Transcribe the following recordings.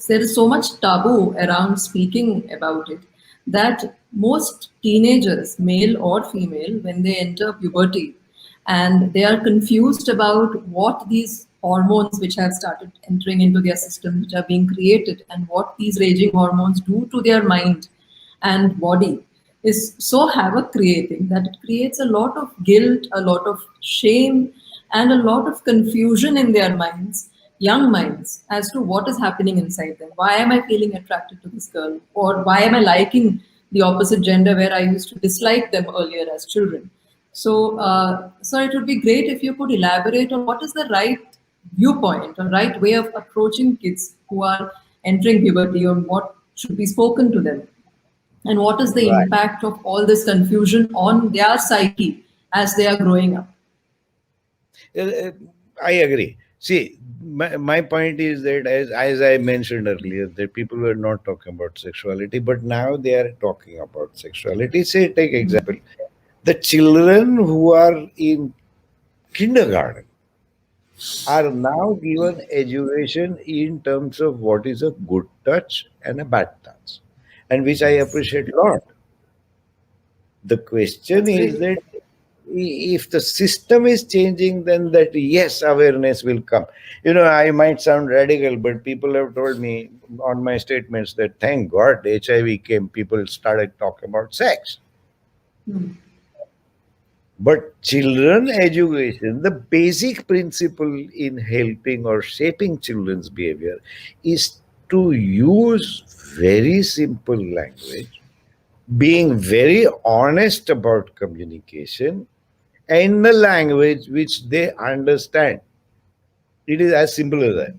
there is so much taboo around speaking about it that most teenagers, male or female, when they enter puberty and they are confused about what these hormones which have started entering into their system, which are being created, and what these raging hormones do to their mind and body is so havoc creating that it creates a lot of guilt, a lot of shame, and a lot of confusion in their minds, young minds, as to what is happening inside them. Why am I feeling attracted to this girl? Or why am I liking the opposite gender where I used to dislike them earlier as children? So it would be great if you could elaborate on what is the right viewpoint or right way of approaching kids who are entering puberty, or what should be spoken to them, and what is the Right. impact of all this confusion on their psyche as they are growing up. Uh, uh, I agree. See, my point is that as I mentioned earlier, that people were not talking about sexuality, but now they are talking about sexuality. Say, take example, the children who are in kindergarten are now given education in terms of what is a good touch and a bad touch, and which I appreciate a lot. The question That's is great. that if the system is changing, then that yes, awareness will come. I might sound radical, but people have told me on my statements that thank God HIV came, people started talking about sex. But children education, the basic principle in helping or shaping children's behavior is to use very simple language, being very honest about communication, in the language which they understand. It is as simple as that.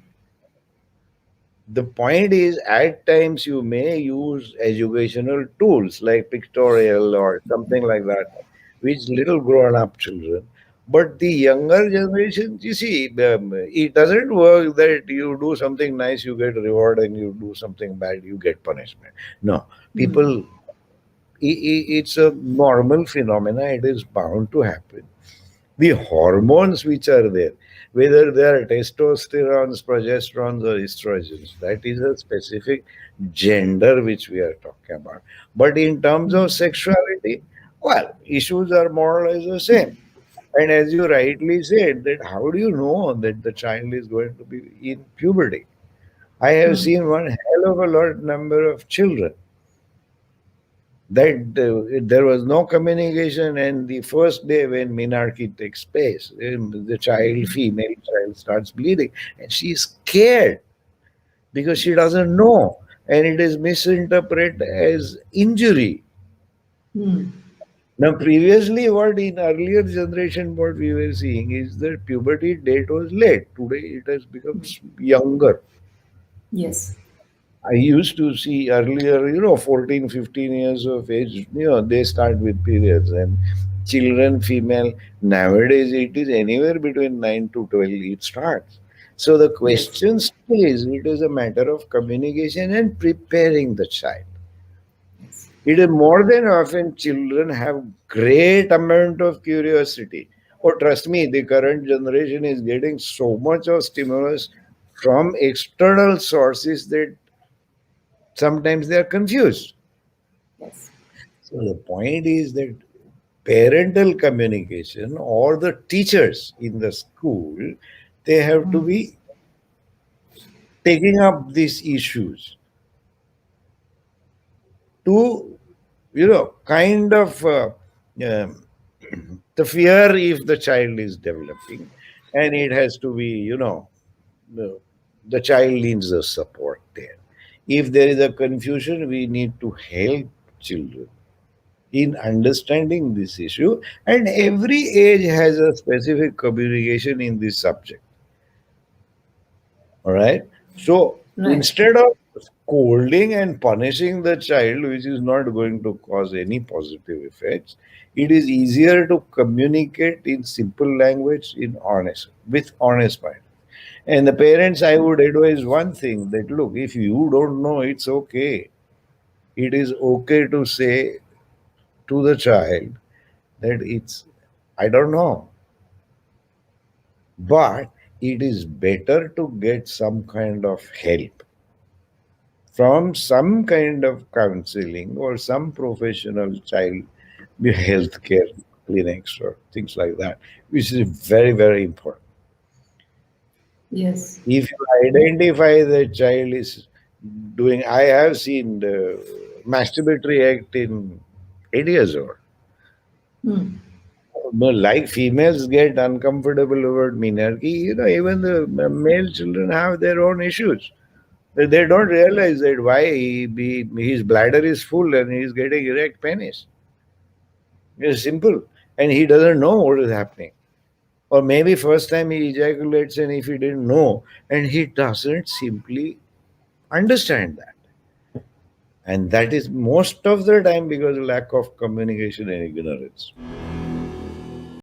The point is, at times you may use educational tools like pictorial or something like that, which little grown up children. But the younger generation, you see, it doesn't work that you do something nice, you get reward, and you do something bad, you get punishment. No, people, it's a normal phenomena, it is bound to happen. The hormones which are there, whether they are testosterone, progesterones, or estrogens, that is a specific gender which we are talking about. But in terms of sexuality, well, issues are more or less the same. And as you rightly said, that how do you know that the child is going to be in puberty? I have seen one hell of a lot number of children that there was no communication, and the first day when menarche takes place, the child, female child, starts bleeding, and she is scared because she doesn't know, and it is misinterpreted as injury. Now, previously, what in earlier generation, what we were seeing is that puberty date was late. Today, it has become younger. Yes. I used to see earlier, 14, 15 years of age, they start with periods, and children, female, nowadays it is anywhere between 9 to 12, it starts. So the Yes. question still is, it is a matter of communication and preparing the child. Yes. It is more than often children have great amount of curiosity. Oh, trust me, the current generation is getting so much of stimulus from external sources that sometimes they are confused. Yes. So the point is that parental communication or the teachers in the school, they have to be taking up these issues to, kind of um, the fear if the child is developing, and it has to be, the, the child needs the support there. If there is a confusion, we need to help children in understanding this issue, and every age has a specific communication in this subject. All right. So Right. instead of scolding and punishing the child, which is not going to cause any positive effects, it is easier to communicate in simple language, in honest, with honest mind. And the parents, I would advise one thing, that look, if you don't know, it's okay. It is okay to say to the child that I don't know, but it is better to get some kind of help. from some kind of counseling or some professional child healthcare clinics or things like that, which is very, very important. Yes. If you identify the child is doing, I have seen the masturbatory act in 8 years old. Hmm. No, like females get uncomfortable about minarchy, even the male children have their own issues. They don't realize that why his bladder is full and he's getting erect penis. It's simple. And he doesn't know what is happening. Or maybe first time he ejaculates and if he didn't know, and he doesn't simply understand that. And that is most of the time because of lack of communication and ignorance.